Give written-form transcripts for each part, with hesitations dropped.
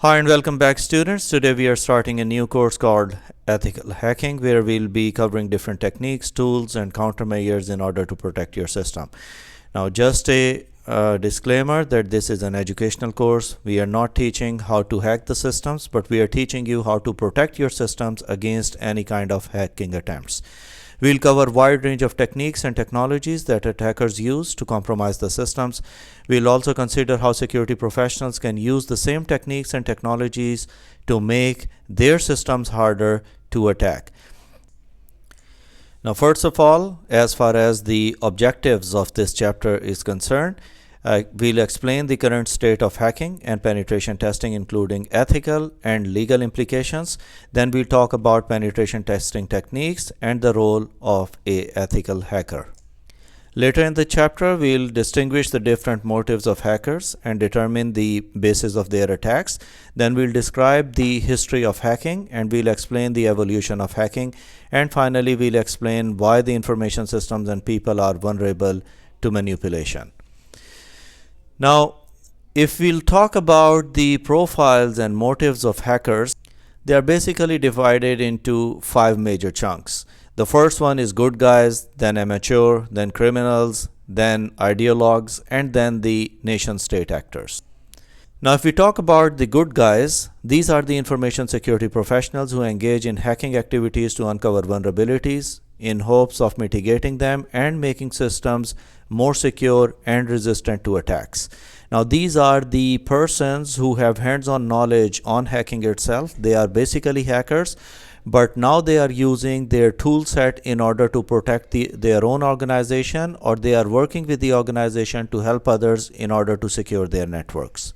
Hi and welcome back, students. Today we are starting a new course called Ethical Hacking, where we'll be covering different techniques, tools, and countermeasures in order to protect your system. Now, just a disclaimer that this is an educational course. We are not teaching how to hack the systems, but we are teaching you how to protect your systems against any kind of hacking attempts. We'll cover a wide range of techniques and technologies that attackers use to compromise the systems. We'll also consider how security professionals can use the same techniques and technologies to make their systems harder to attack. Now, first of all, as far as the objectives of this chapter is concerned, we'll explain the current state of hacking and penetration testing, including ethical and legal implications. Then we'll talk about penetration testing techniques and the role of an ethical hacker. Later in the chapter, we'll distinguish the different motives of hackers and determine the basis of their attacks. Then we'll describe the history of hacking and we'll explain the evolution of hacking. And finally, we'll explain why the information systems and people are vulnerable to manipulation. Now, if we'll talk about the profiles and motives of hackers, they are basically divided into 5 major chunks. The first one is good guys, then amateur, then criminals, then ideologues, and then the nation-state actors. Now, if we talk about the good guys, these are the information security professionals who engage in hacking activities to uncover vulnerabilities in hopes of mitigating them and making systems more secure and resistant to attacks. Now, these are the persons who have hands-on knowledge on hacking itself. They are basically hackers, but now they are using their tool set in order to protect their own organization, or they are working with the organization to help others in order to secure their networks.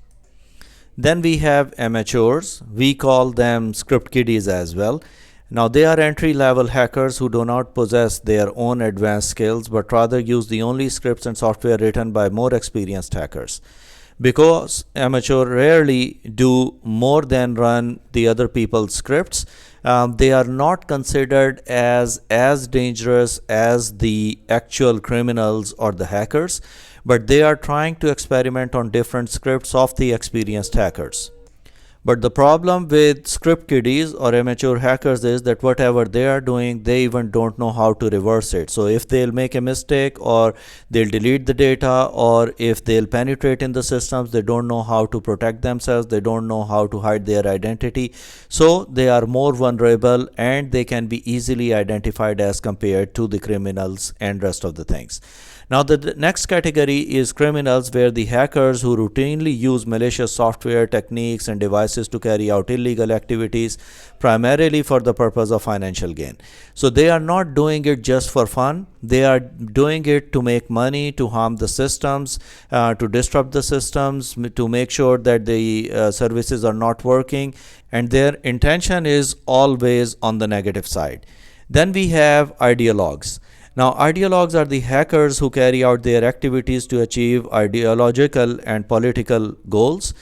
Then we have amateurs. We call them script kiddies as well. Now, they are entry-level hackers who do not possess their own advanced skills, but rather use the only scripts and software written by more experienced hackers. Because amateurs rarely do more than run the other people's scripts, they are not considered as dangerous as the actual criminals or the hackers, but they are trying to experiment on different scripts of the experienced hackers. But the problem with script kiddies or amateur hackers is that whatever they are doing, they even don't know how to reverse it. So if they'll make a mistake, or they'll delete the data, or if they'll penetrate in the systems, they don't know how to protect themselves, they don't know how to hide their identity. So they are more vulnerable and they can be easily identified as compared to the criminals and rest of the things. Now, the next category is criminals, where the hackers who routinely use malicious software, techniques, and devices to carry out illegal activities, primarily for the purpose of financial gain. So they are not doing it just for fun. They are doing it to make money, to harm the systems, to disrupt the systems, to make sure that the services are not working, and their intention is always on the negative side. Then we have ideologues. Now, ideologues are the hackers who carry out their activities to achieve ideological and political goals.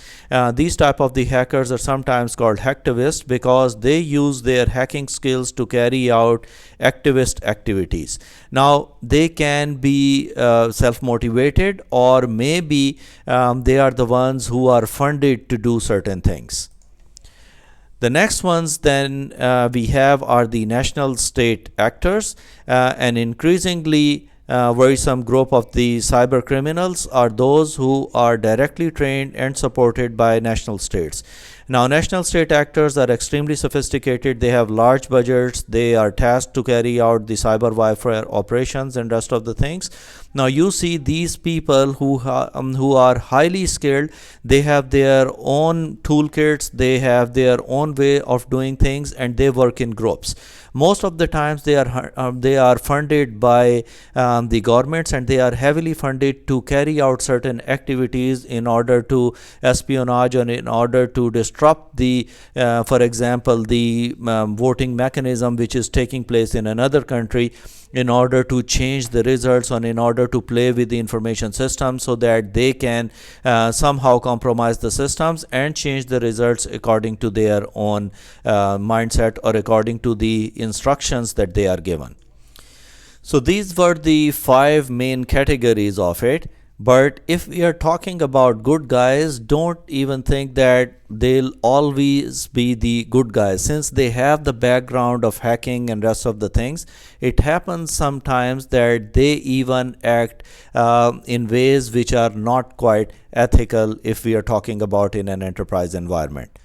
These type of the hackers are sometimes called hacktivists because they use their hacking skills to carry out activist activities. Now, they can be self-motivated, or maybe they are the ones who are funded to do certain things. The next ones then we have are the national state actors. An increasingly worrisome group of the cyber criminals are those who are directly trained and supported by national states. Now, national state actors are extremely sophisticated. They have large budgets. They are tasked to carry out the cyber warfare operations and rest of the things. Now, you see these people who are highly skilled. They have their own toolkits. They have their own way of doing things, and they work in groups. Most of the times they are funded by the governments, and they are heavily funded to carry out certain activities in order to espionage, and in order to disrupt the, for example, the voting mechanism which is taking place in another country, in order to change the results, and in order to play with the information system so that they can somehow compromise the systems and change the results according to their own mindset, or according to the instructions that they are given. So these were the 5 main categories of it. But if we are talking about good guys, don't even think that they'll always be the good guys. Since they have the background of hacking and rest of the things, it happens sometimes that they even act in ways which are not quite ethical if we are talking about in an enterprise environment.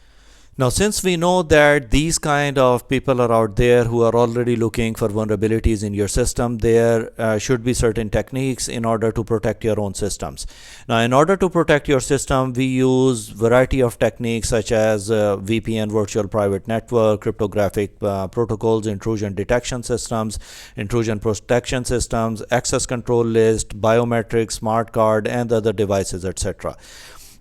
Now, since we know that these kind of people are out there who are already looking for vulnerabilities in your system, there should be certain techniques in order to protect your own systems. Now, in order to protect your system, we use variety of techniques such as VPN, virtual private network, cryptographic protocols, intrusion detection systems, intrusion protection systems, access control list, biometrics, smart card, and other devices, etc.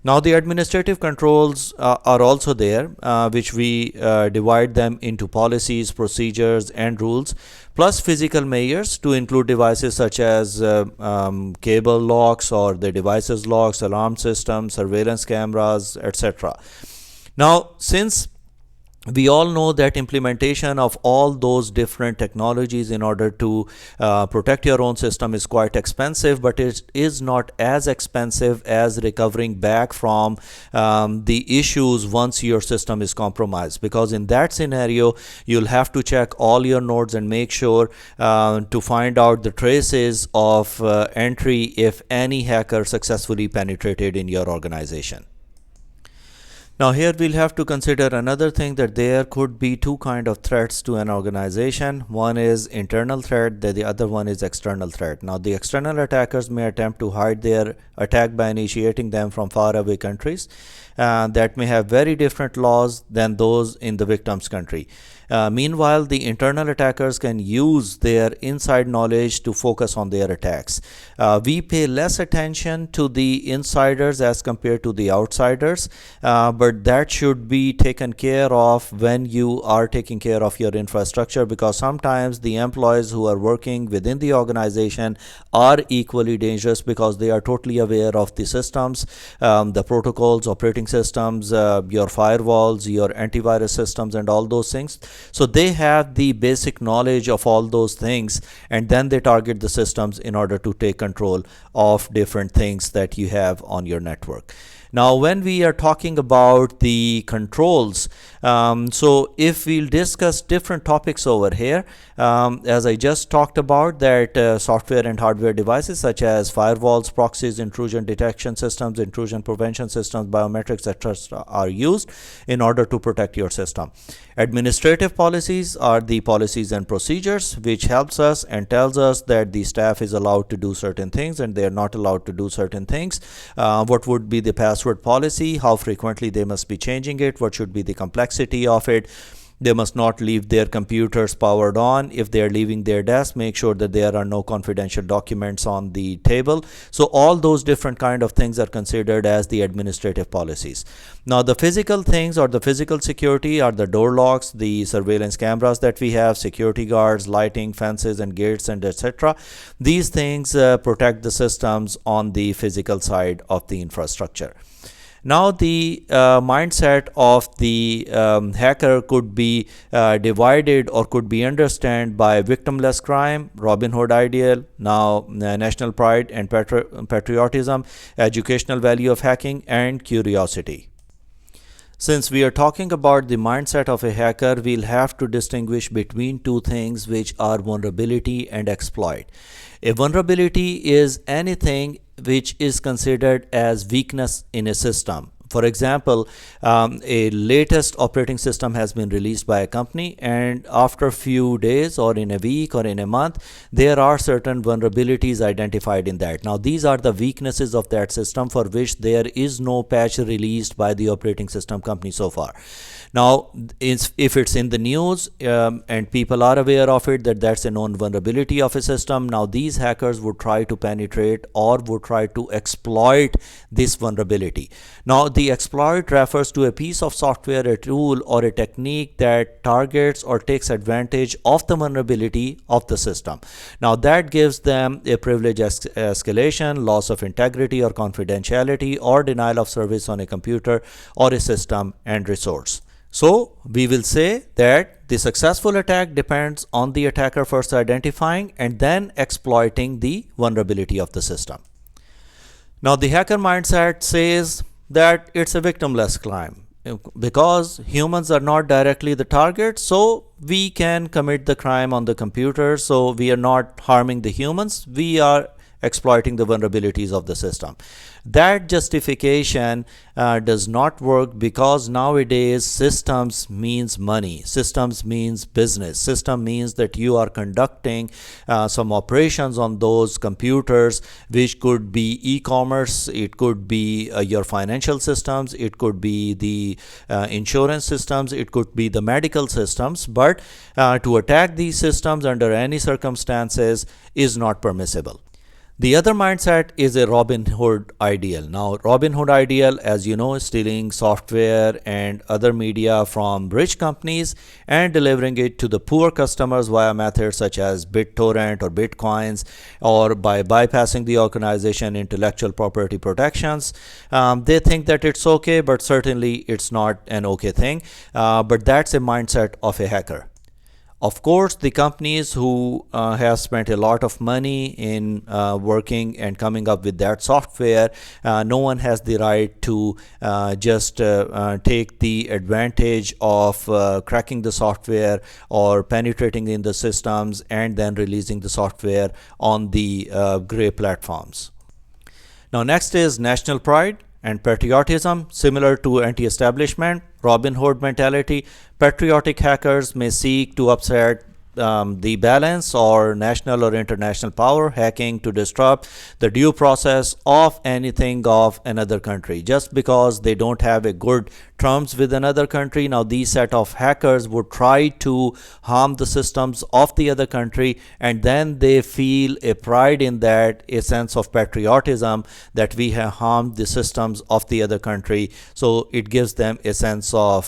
Now, the administrative controls are also there, which we divide them into policies, procedures, and rules, plus physical measures to include devices such as cable locks or the devices locks, alarm systems, surveillance cameras, etc. Now, since we all know that implementation of all those different technologies in order to protect your own system is quite expensive, but it is not as expensive as recovering back from the issues once your system is compromised, because in that scenario you'll have to check all your nodes and make sure to find out the traces of entry if any hacker successfully penetrated in your organization. Now here we'll have to consider another thing, that there could be two kind of threats to an organization. One is internal threat, the other one is external threat. Now the external attackers may attempt to hide their attack by initiating them from faraway countries that may have very different laws than those in the victim's country. Meanwhile, the internal attackers can use their inside knowledge to focus on their attacks. We pay less attention to the insiders as compared to the outsiders, but that should be taken care of when you are taking care of your infrastructure, because sometimes the employees who are working within the organization are equally dangerous because they are totally aware of the systems, the protocols, operating systems, your firewalls, your antivirus systems, and all those things. So they have the basic knowledge of all those things, and then they target the systems in order to take control of different things that you have on your network. Now, when we are talking about the controls, so if we'll discuss different topics over here, as I just talked about, that software and hardware devices such as firewalls, proxies, intrusion detection systems, intrusion prevention systems, biometrics, etc. are used in order to protect your system. Administrative policies are the policies and procedures which helps us and tells us that the staff is allowed to do certain things and they are not allowed to do certain things. What would be the password policy, how frequently they must be changing it, what should be the complexity of it. They must not leave their computers powered on. If they are leaving their desk, make sure that there are no confidential documents on the table. So all those different kind of things are considered as the administrative policies. Now the physical things or the physical security are the door locks, the surveillance cameras that we have, security guards, lighting, fences and gates, and etc. These things protect the systems on the physical side of the infrastructure. Now the mindset of the hacker could be divided or could be understood by victimless crime, Robin Hood ideal, now national pride and patriotism, educational value of hacking, and curiosity. Since we are talking about the mindset of a hacker, we'll have to distinguish between two things, which are vulnerability and exploit. A vulnerability is anything which is considered as weakness in a system. For example, a latest operating system has been released by a company, and after a few days or in a week or in a month, there are certain vulnerabilities identified in that. Now, these are the weaknesses of that system for which there is no patch released by the operating system company so far. Now, if it's in the news and people are aware of it, that that's a known vulnerability of a system, now these hackers would try to penetrate or would try to exploit this vulnerability. Now, the exploit refers to a piece of software, a tool, or a technique that targets or takes advantage of the vulnerability of the system. Now, that gives them a privilege escalation, loss of integrity or confidentiality, or denial of service on a computer or a system and resource. So we will say that the successful attack depends on the attacker first identifying and then exploiting the vulnerability of the system. Now, the hacker mindset says that it's a victimless crime because humans are not directly the target, so we can commit the crime on the computer. So we are not harming the humans, we are exploiting the vulnerabilities of the system. That justification does not work because nowadays systems means money, systems means business, system means that you are conducting some operations on those computers, which could be e-commerce, it could be your financial systems, it could be the insurance systems, it could be the medical systems. But to attack these systems under any circumstances is not permissible. The other mindset is a Robin Hood ideal. Now, Robin Hood ideal, as you know, is stealing software and other media from rich companies and delivering it to the poor customers via methods such as BitTorrent or Bitcoins, or by bypassing the organization intellectual property protections. They think that it's okay, but certainly it's not an okay thing. But that's a mindset of a hacker. Of course, the companies who have spent a lot of money in working and coming up with that software, no one has the right to just take the advantage of cracking the software or penetrating in the systems and then releasing the software on the gray platforms. Now, next is national pride and patriotism. Similar to anti-establishment Robin Hood mentality, patriotic hackers may seek to upset the balance or national or international power, hacking to disrupt the due process of anything of another country just because they don't have a good terms with another country. Now, these set of hackers would try to harm the systems of the other country, and then they feel a pride in that, a sense of patriotism that we have harmed the systems of the other country. So it gives them a sense of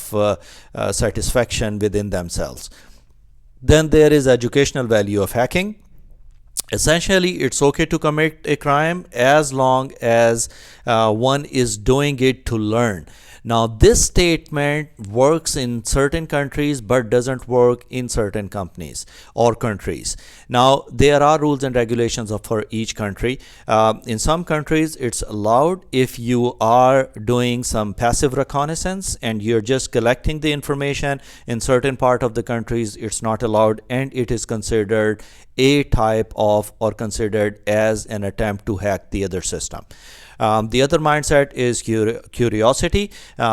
satisfaction within themselves. Then there is educational value of hacking. Essentially, it's okay to commit a crime as long as one is doing it to learn. Now, this statement works in certain countries but doesn't work in certain companies or countries. Now, there are rules and regulations for each country. In some countries, it's allowed if you are doing some passive reconnaissance and you're just collecting the information. In certain part of the countries, it's not allowed, and it is considered a type of or considered as an attempt to hack the other system. The other mindset is curiosity.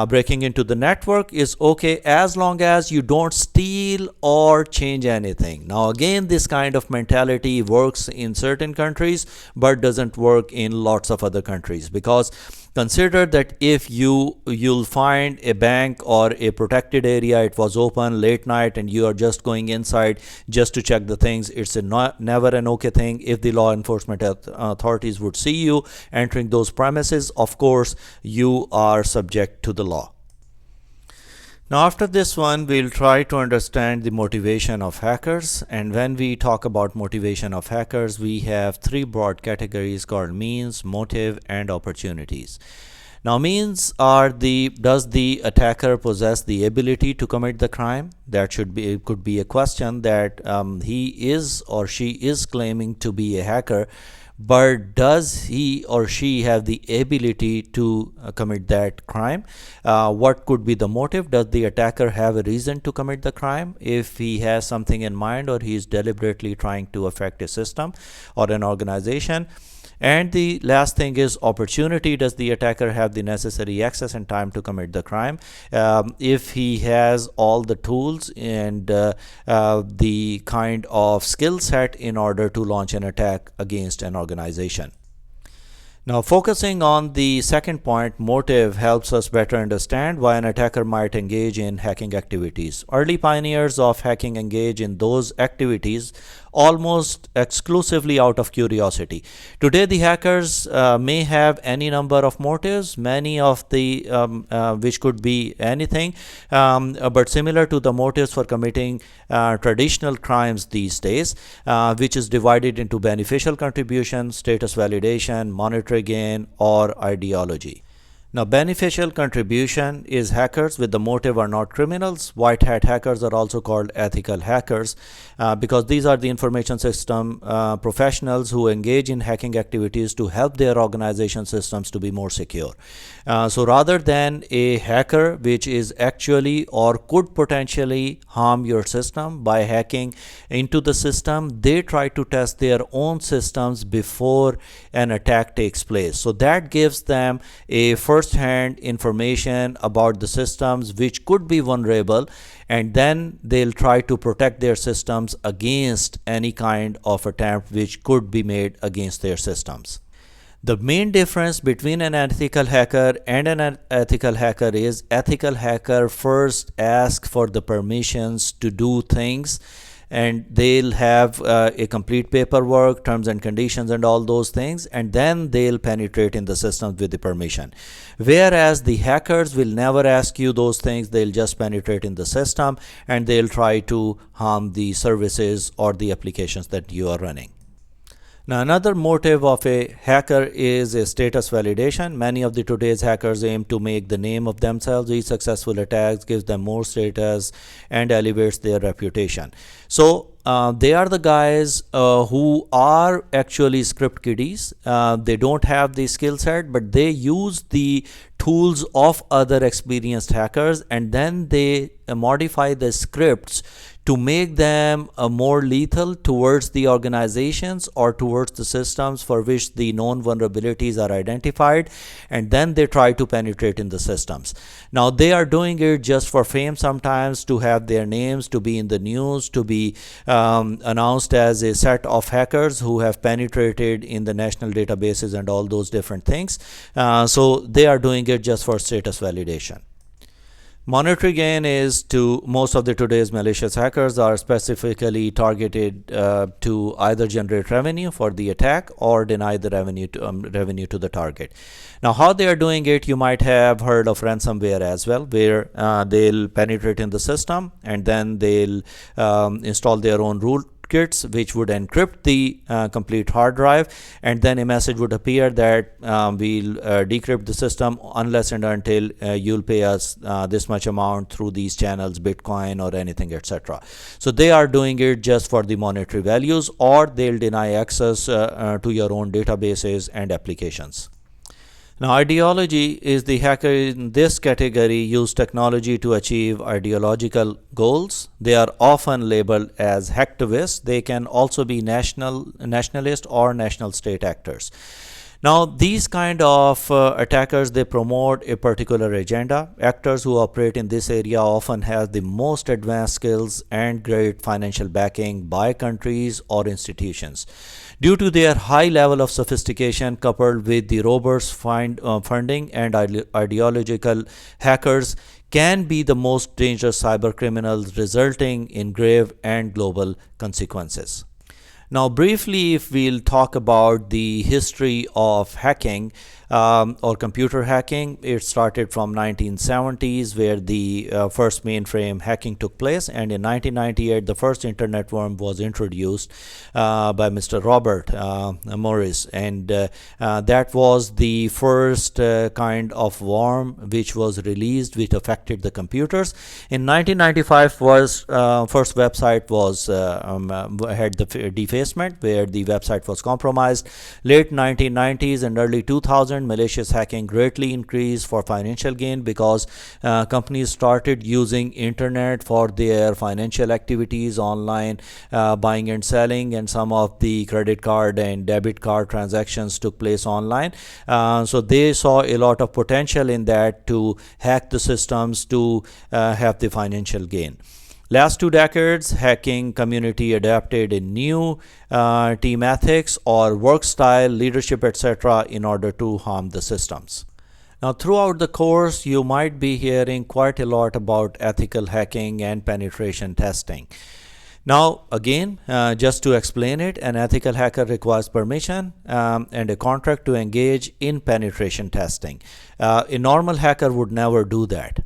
Breaking into the network is okay as long as you don't steal or change anything. Now, again, this kind of mentality works in certain countries but doesn't work in lots of other countries, because consider that if you'll find a bank or a protected area, it was open late night and you are just going inside just to check the things, it's never an okay thing. If the law enforcement authorities would see you entering those premises, of course you are subject to the law. Now, after this one, we'll try to understand the motivation of hackers. And when we talk about motivation of hackers, we have three broad categories called means, motive, and opportunities. Now, means are does the attacker possess the ability to commit the crime? That could be a question that he is or she is claiming to be a hacker, but does he or she have the ability to commit that crime? What could be the motive? Does the attacker have a reason to commit the crime? If he has something in mind or he is deliberately trying to affect a system or an organization. And the last thing is opportunity. Does the attacker have the necessary access and time to commit the crime? If he has all the tools and the kind of skill set in order to launch an attack against an organization. Now, focusing on the second point, motive, helps us better understand why an attacker might engage in hacking activities. Early pioneers of hacking engage in those activities almost exclusively out of curiosity. Today, the hackers may have any number of motives, many of the which could be anything, but similar to the motives for committing traditional crimes these days, which is divided into beneficial contribution, status validation, monetary gain, or ideology. Now, beneficial contribution is hackers with the motive are not criminals. White hat hackers are also called ethical hackers because these are the information system professionals who engage in hacking activities to help their organization systems to be more secure. So rather than a hacker which is actually or could potentially harm your system by hacking into the system, they try to test their own systems before an attack takes place. So that gives them a first-hand information about the systems which could be vulnerable, and then they'll try to protect their systems against any kind of attempt which could be made against their systems. The main difference between an ethical hacker and an unethical hacker is ethical hacker first asks for the permissions to do things, and they'll have a complete paperwork, terms and conditions and all those things, and then they'll penetrate in the systems with the permission. Whereas the hackers will never ask you those things, they'll just penetrate in the system and they'll try to harm the services or the applications that you are running. Now, another motive of a hacker is a status validation. Many of the today's hackers aim to make the name of themselves. Each successful attack gives them more status and elevates their reputation. So they are the guys who are actually script kiddies. They don't have the skill set, but they use the tools of other experienced hackers, and then they modify the scripts to make them more lethal towards the organizations or towards the systems for which the known vulnerabilities are identified, and then they try to penetrate in the systems. Now, they are doing it just for fame sometimes, to have their names to be in the news, to be announced as a set of hackers who have penetrated in the national databases and all those different things. So they are doing it just for status validation. Monetary gain is to most of the today's malicious hackers are specifically targeted to either generate revenue for the attack or deny the revenue to the target. Now, how they are doing it, you might have heard of ransomware as well, where they'll penetrate in the system and then they'll install their own rootkits which would encrypt the complete hard drive, and then a message would appear that we'll decrypt the system unless and until you'll pay us this much amount through these channels, Bitcoin or anything, etc. So they are doing it just for the monetary values, or they'll deny access to your own databases and applications. Now, ideology is the hacker in this category use technology to achieve ideological goals. They are often labeled as hacktivists. They can also be nationalist or national state actors. Now, these kind of attackers, they promote a particular agenda. Actors who operate in this area often have the most advanced skills and great financial backing by countries or institutions. Due to their high level of sophistication coupled with the robust funding and ideological, hackers can be the most dangerous cyber criminals, resulting in grave and global consequences. Now, briefly, if we'll talk about the history of hacking or computer hacking, it started from 1970s, where the first mainframe hacking took place, and in 1998 the first internet worm was introduced by Mr. Robert Morris, and that was the first kind of worm which was released which affected the computers. In 1995 was first website was had the defacement, where the website was compromised. Late 1990s and early 2000, malicious hacking greatly increased for financial gain because companies started using internet for their financial activities online, buying and selling, and some of the credit card and debit card transactions took place online. So they saw a lot of potential in that to hack the systems to have the financial gain. Last 2 decades, hacking community adapted a new team ethics or work style, leadership, etc. in order to harm the systems. Now, throughout the course, you might be hearing quite a lot about ethical hacking and penetration testing. Now, again, just to explain it, an ethical hacker requires permission and a contract to engage in penetration testing. A normal hacker would never do that.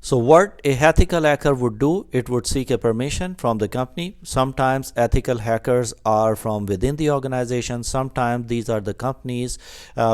So what a ethical hacker would do, it would seek a permission from the company. Sometimes ethical hackers are from within the organization. Sometimes these are the companies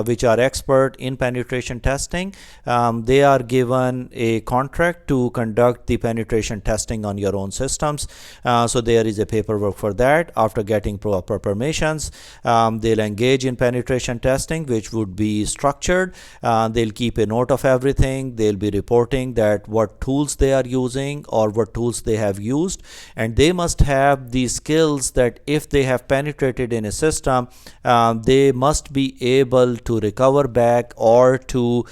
which are expert in penetration testing. They are given a contract to conduct the penetration testing on your own systems. So there is a paperwork for that. After getting proper permissions, they'll engage in penetration testing, which would be structured. They'll keep a note of everything. They'll be reporting that what tools they are using or what tools they have used, and they must have the skills that if they have penetrated in a system, they must be able to recover back or to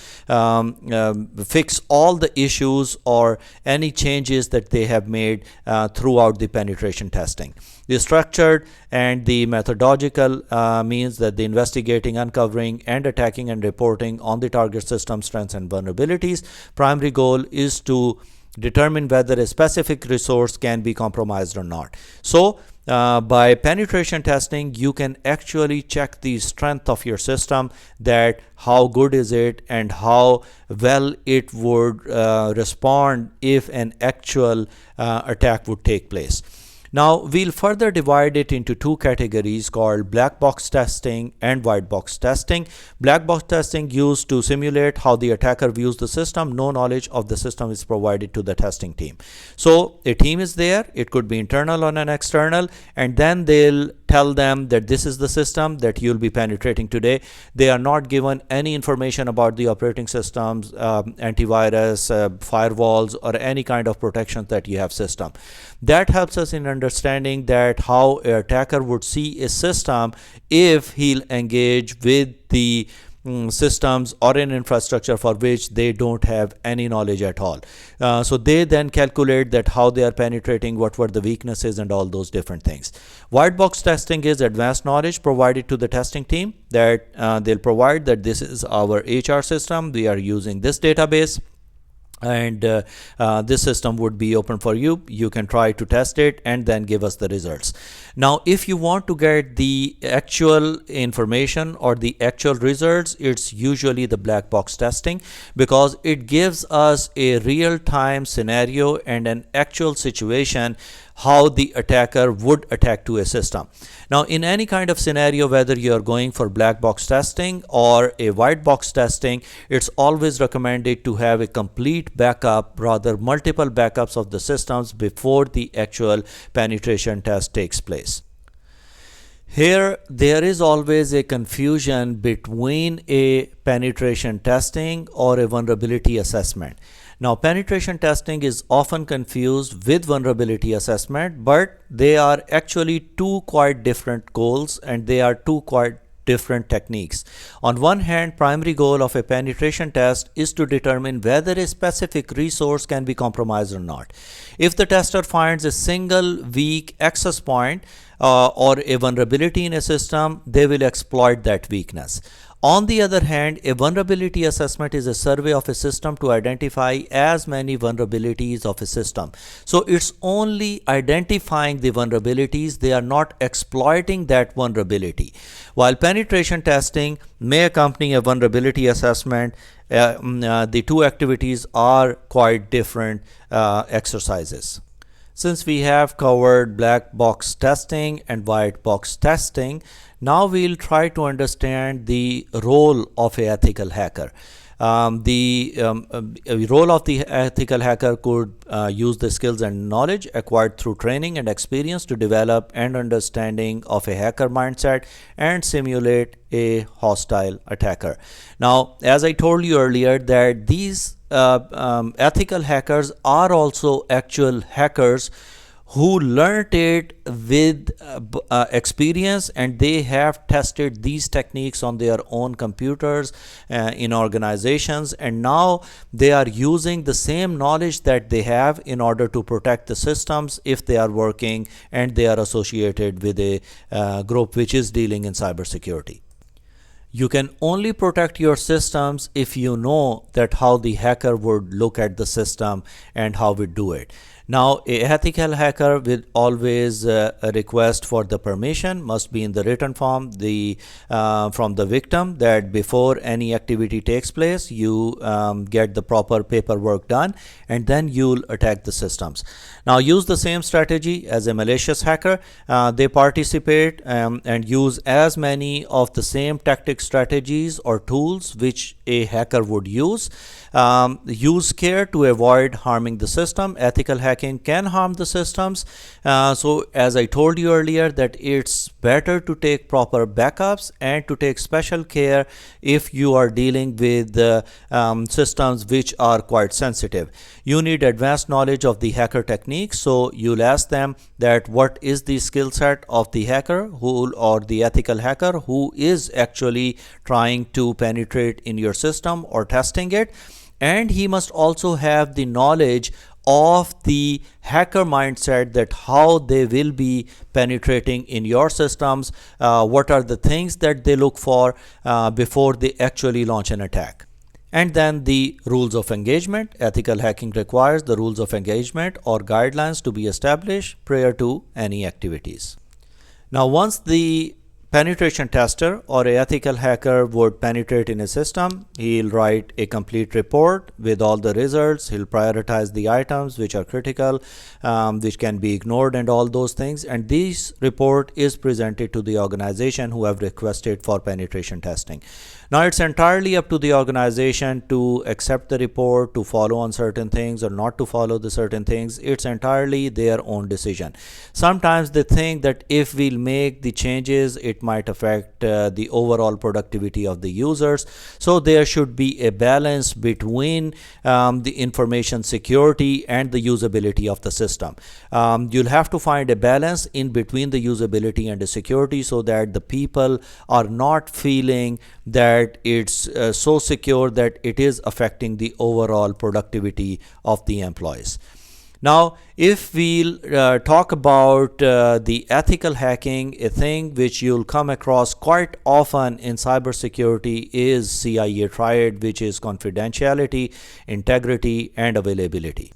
fix all the issues or any changes that they have made throughout the penetration testing. The structured and the methodological means that the investigating, uncovering, and attacking and reporting on the target system strengths and vulnerabilities. Primary goal is to determine whether a specific resource can be compromised or not. So by penetration testing, you can actually check the strength of your system, that how good is it and how well it would respond if an actual attack would take place. Now, we'll further divide it into two categories called black box testing and white box testing. Black box testing used to simulate how the attacker views the system. No knowledge of the system is provided to the testing team. So a team is there, it could be internal or an external, and then they'll tell them that this is the system that you'll be penetrating today. They are not given any information about the operating systems, antivirus, firewalls, or any kind of protections that you have system. That helps us in understanding that how an attacker would see a system if he'll engage with the systems or an infrastructure for which they don't have any knowledge at all. So they then calculate that how they are penetrating, what were the weaknesses, and all those different things. White box testing is advanced knowledge provided to the testing team, that they'll provide that this is our HR system, we are using this database, and this system would be open for you. You can try to test it and then give us the results. Now, if you want to get the actual information or the actual results, it's usually the black box testing, because it gives us a real-time scenario and an actual situation how the attacker would attack to a system. Now, in any kind of scenario, whether you're going for black box testing or a white box testing, it's always recommended to have a complete backup, rather multiple backups of the systems before the actual penetration test takes place. Here, there is always a confusion between a penetration testing or a vulnerability assessment. Now, penetration testing is often confused with vulnerability assessment, but they are actually two quite different goals, and they are two quite different techniques. On one hand, primary goal of a penetration test is to determine whether a specific resource can be compromised or not. If the tester finds a single weak access point or a vulnerability in a system, they will exploit that weakness. On the other hand, a vulnerability assessment is a survey of a system to identify as many vulnerabilities of a system. So it's only identifying the vulnerabilities, they are not exploiting that vulnerability. While penetration testing may accompany a vulnerability assessment, the two activities are quite different exercises. Since we have covered black box testing and white box testing, now we'll try to understand the role of an ethical hacker. The role of the ethical hacker could use the skills and knowledge acquired through training and experience to develop an understanding of a hacker mindset and simulate a hostile attacker. Now, as I told you earlier, that these ethical hackers are also actual hackers who learned it with experience, and they have tested these techniques on their own computers in organizations, and now they are using the same knowledge that they have in order to protect the systems if they are working and they are associated with a group which is dealing in cybersecurity. You can only protect your systems if you know that how the hacker would look at the system and how we do it. Now, a ethical hacker will always a request for the permission must be in the written form from the victim, that before any activity takes place, you get the proper paperwork done, and then you'll attack the systems. Now, use the same strategy as a malicious hacker. They participate and use as many of the same tactic strategies or tools which a hacker would use. Use care to avoid harming the system. Ethical hacking can harm the systems. So as I told you earlier, that it's better to take proper backups and to take special care if you are dealing with systems which are quite sensitive. You need advanced knowledge of the hacker techniques. So you'll ask them that what is the skill set of the hacker or the ethical hacker who is actually trying to penetrate in your system or testing it. And he must also have the knowledge of the hacker mindset, that how they will be penetrating in your systems, what are the things that they look for before they actually launch an attack. And then the rules of engagement. Ethical hacking requires the rules of engagement or guidelines to be established prior to any activities. Now, once the penetration tester or a ethical hacker would penetrate in a system, he'll write a complete report with all the results. He'll prioritize the items which are critical, which can be ignored, and all those things. And this report is presented to the organization who have requested for penetration testing. Now, it's entirely up to the organization to accept the report, to follow on certain things or not to follow the certain things. It's entirely their own decision. Sometimes they think that if we'll make the changes, it might affect the overall productivity of the users. So there should be a balance between the information security and the usability of the system. You'll have to find a balance in between the usability and the security, so that the people are not feeling that it's so secure that it is affecting the overall productivity of the employees. Now, if we'll talk about the ethical hacking, a thing which you'll come across quite often in cybersecurity is CIA Triad, which is confidentiality, integrity, and availability.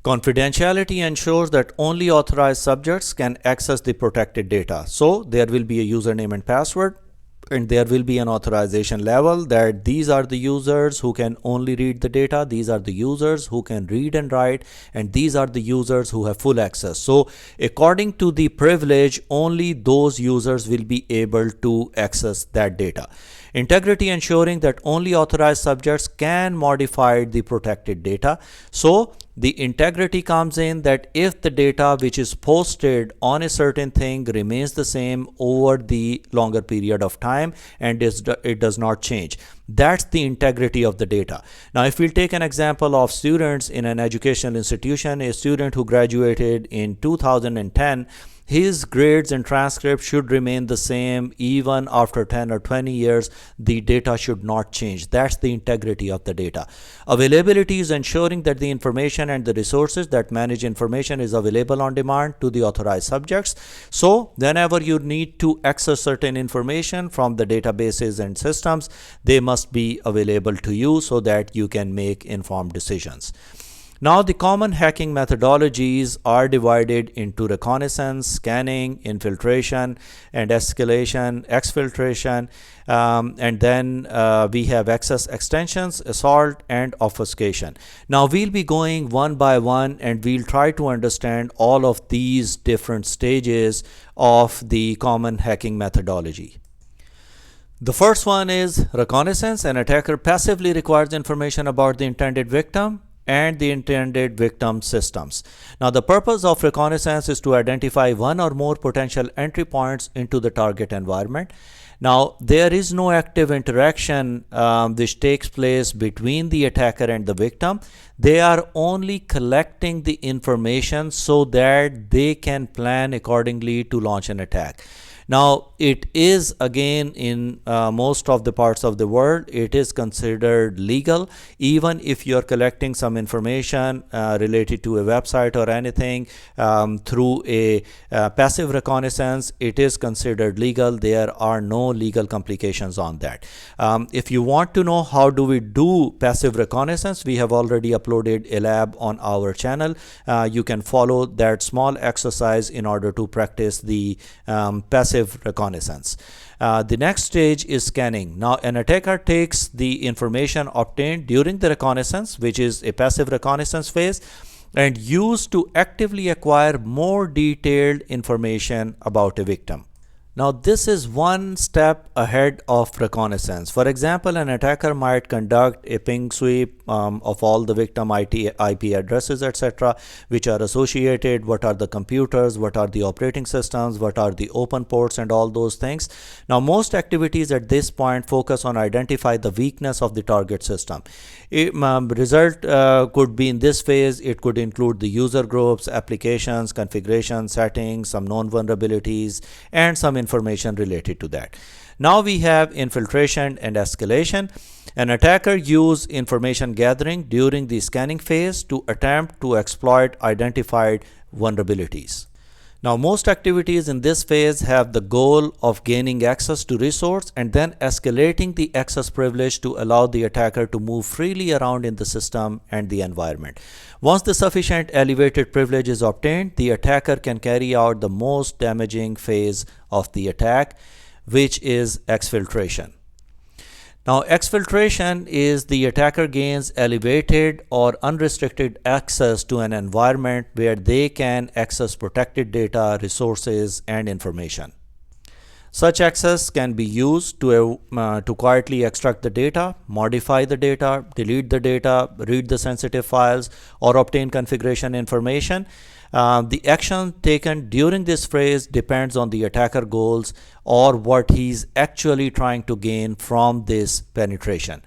Confidentiality ensures that only authorized subjects can access the protected data. So there will be a username and password, and there will be an authorization level that these are the users who can only read the data, these are the users who can read and write, and these are the users who have full access. So according to the privilege, only those users will be able to access that data. Integrity, ensuring that only authorized subjects can modify the protected data. So the integrity comes in that if the data which is posted on a certain thing remains the same over the longer period of time and it does not change, that's the integrity of the data. Now, if we'll take an example of students in an educational institution, a student who graduated in 2010, his grades and transcripts should remain the same even after 10 or 20 years. The data should not change. That's the integrity of the data. Availability is ensuring that the information and the resources that manage information is available on demand to the authorized subjects. So whenever you need to access certain information from the databases and systems, they must be available to you so that you can make informed decisions. Now, the common hacking methodologies are divided into reconnaissance, scanning, infiltration, and escalation, exfiltration, and then we have access extensions, assault, and obfuscation. Now, we'll be going one by one and we'll try to understand all of these different stages of the common hacking methodology. The first one is reconnaissance. An attacker passively requires information about the intended victim and the intended victim systems. Now, the purpose of reconnaissance is to identify one or more potential entry points into the target environment. Now, there is no active interaction which takes place between the attacker and the victim. They are only collecting the information so that they can plan accordingly to launch an attack. Now, it is again in most of the parts of the world, it is considered legal. Even if you're collecting some information related to a website or anything through a passive reconnaissance, it is considered legal. There are no legal complications on that. If you want to know how do we do passive reconnaissance, we have already uploaded a lab on our channel. You can follow that small exercise in order to practice the passive reconnaissance. The next stage is scanning. Now, an attacker takes the information obtained during the reconnaissance, which is a passive reconnaissance phase, and used to actively acquire more detailed information about a victim. Now, this is one step ahead of reconnaissance. For example, an attacker might conduct a ping sweep of all the victim IP addresses, etc., which are associated, what are the computers, what are the operating systems, what are the open ports, and all those things. Now, most activities at this point focus on identify the weakness of the target system. Result could be in this phase, it could include the user groups, applications, configuration, settings, some known vulnerabilities, and some information related to that. Now we have infiltration and escalation. An attacker uses information gathering during the scanning phase to attempt to exploit identified vulnerabilities. Now, most activities in this phase have the goal of gaining access to resource and then escalating the access privilege to allow the attacker to move freely around in the system and the environment. Once the sufficient elevated privilege is obtained, the attacker can carry out the most damaging phase of the attack, which is exfiltration. Now, exfiltration is the attacker gains elevated or unrestricted access to an environment where they can access protected data, resources, and information. Such access can be used to quietly extract the data, modify the data, delete the data, read the sensitive files, or obtain configuration information. The action taken during this phase depends on the attacker goals or what he's actually trying to gain from this penetration.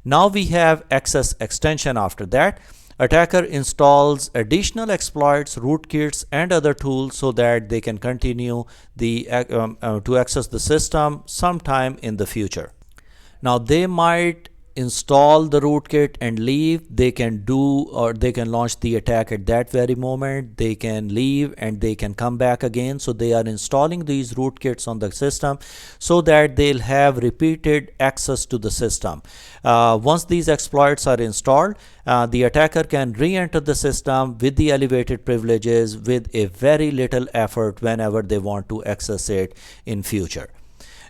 Now we have access extension after that. Attacker installs additional exploits, rootkits, and other tools so that they can continue to access the system sometime in the future. Now they might install the rootkit and leave. They can launch the attack at that very moment. They can leave and they can come back again. So they are installing these rootkits on the system so that they'll have repeated access to the system. Once these exploits are installed, the attacker can re-enter the system with the elevated privileges with a very little effort whenever they want to access it in future.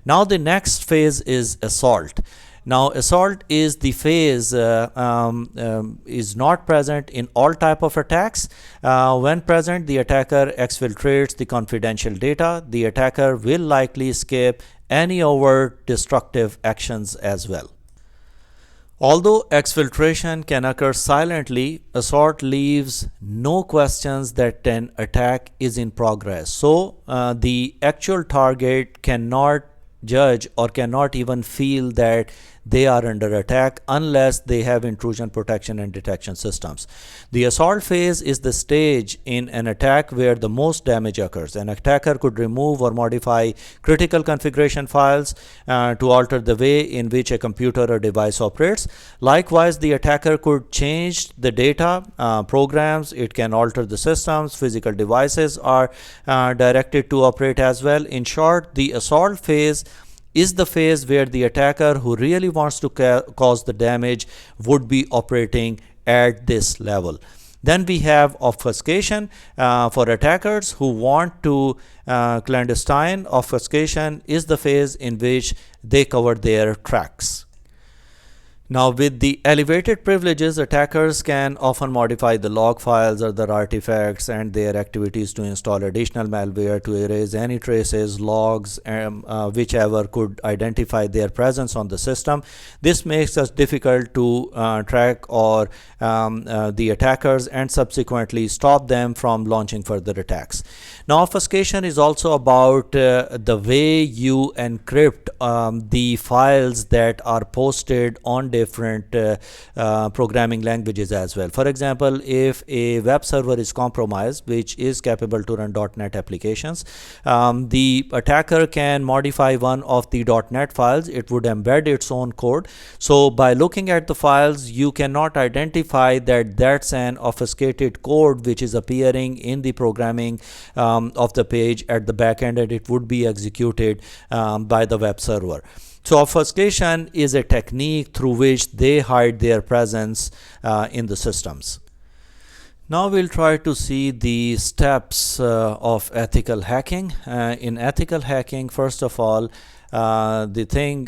Now the next phase is assault. Now, assault is the phase is not present in all type of attacks. When present, the attacker exfiltrates the confidential data. The attacker will likely skip any overt destructive actions as well. Although exfiltration can occur silently, assault leaves no questions that an attack is in progress. So the actual target cannot judge or cannot even feel that they are under attack unless they have intrusion protection and detection systems. The assault phase is the stage in an attack where the most damage occurs. An attacker could remove or modify critical configuration files to alter the way in which a computer or device operates. Likewise, the attacker could change the data, programs, it can alter the systems, physical devices are directed to operate as well. In short, the assault phase is the phase where the attacker who really wants to cause the damage would be operating at this level. Then we have obfuscation for attackers who want to clandestine. Obfuscation is the phase in which they cover their tracks. Now, with the elevated privileges, attackers can often modify the log files or their artifacts and their activities to install additional malware to erase any traces, logs, whichever could identify their presence on the system. This makes it difficult to track or the attackers and subsequently stop them from launching further attacks. Now, obfuscation is also about the way you encrypt the files that are posted on different programming languages as well. For example, if a web server is compromised, which is capable to run .NET applications, the attacker can modify one of the .NET files. It would embed its own code. So by looking at the files, you cannot identify that that's an obfuscated code which is appearing in the programming of the page at the back end, and it would be executed by the web server. So obfuscation is a technique through which they hide their presence in the systems. Now we'll try to see the steps of ethical hacking. In ethical hacking, first of all, the thing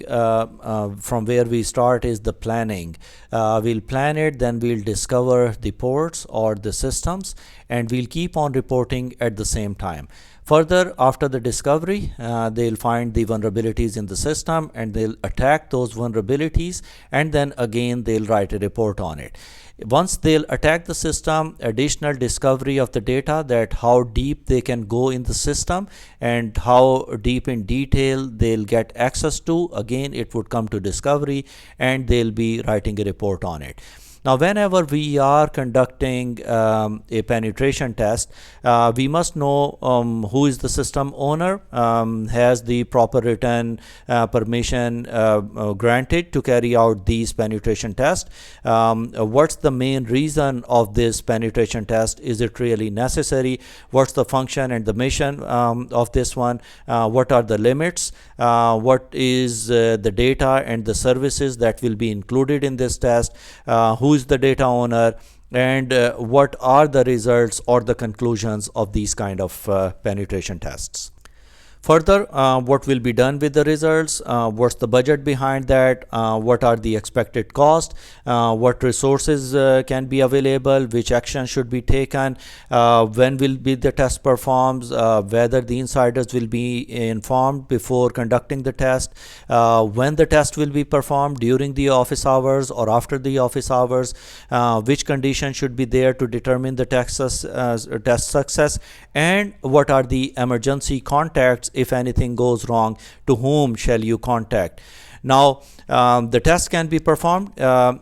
from where we start is the planning. We'll plan it, then we'll discover the ports or the systems, and we'll keep on reporting at the same time. Further, after the discovery, they'll find the vulnerabilities in the system and they'll attack those vulnerabilities, and then again they'll write a report on it. Once they'll attack the system, additional discovery of the data, that how deep they can go in the system and how deep in detail they'll get access to, again it would come to discovery and they'll be writing a report on it. Now, whenever we are conducting a penetration test, we must know who is the system owner, has the proper written permission granted to carry out these penetration tests, what's the main reason of this penetration test, is it really necessary, what's the function and the mission of this one, what are the limits, what is the data and the services that will be included in this test, who is the data owner, and what are the results or the conclusions of these kind of penetration tests. Further, what will be done with the results, what's the budget behind that, what are the expected costs, what resources can be available, which action should be taken, when will be the test performed, whether the insiders will be informed before conducting the test, when the test will be performed, during the office hours or after the office hours, which conditions should be there to determine the test success, and what are the emergency contacts if anything goes wrong, to whom shall you contact. Now, the test can be performed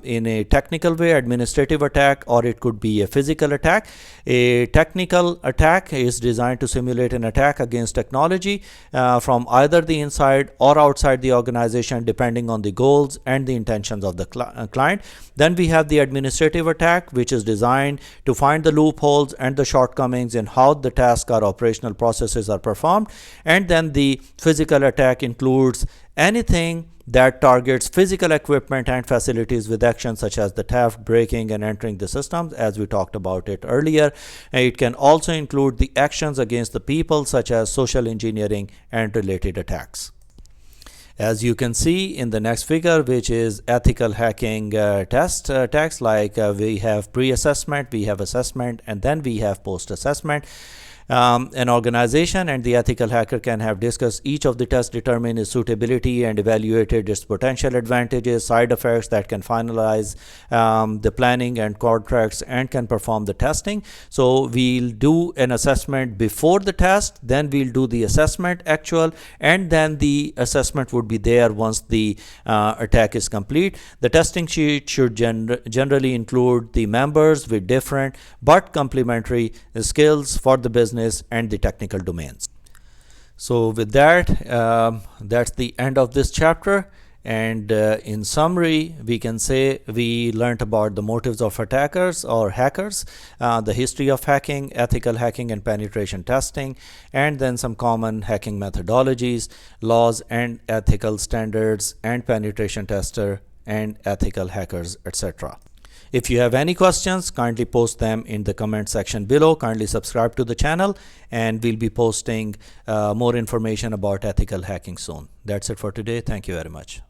in a technical way, administrative attack, or it could be a physical attack. A technical attack is designed to simulate an attack against technology from either the inside or outside the organization, depending on the goals and the intentions of the client. Then we have the administrative attack, which is designed to find the loopholes and the shortcomings in how the task or operational processes are performed. And then the physical attack includes anything that targets physical equipment and facilities with actions such as the theft, breaking, and entering the systems, as we talked about it earlier. And it can also include the actions against the people, such as social engineering and related attacks. As you can see in the next figure, which is ethical hacking attacks, like we have pre-assessment, we have assessment, and then we have post-assessment. An organization and the ethical hacker can have discussed each of the tests, determine its suitability, and evaluated its potential advantages, side effects that can finalize the planning and contracts, and can perform the testing. So we'll do an assessment before the test, then we'll do the assessment actual, and then the assessment would be there once the attack is complete. The testing sheet should generally include the members with different but complementary skills for the business and the technical domains. So with that, that's the end of this chapter. And in summary, we can say we learned about the motives of attackers or hackers, the history of hacking, ethical hacking and penetration testing, and then some common hacking methodologies, laws and ethical standards, and penetration tester and ethical hackers, etc. If you have any questions, kindly post them in the comment section below. Kindly subscribe to the channel, and we'll be posting more information about ethical hacking soon. That's it for today. Thank you very much.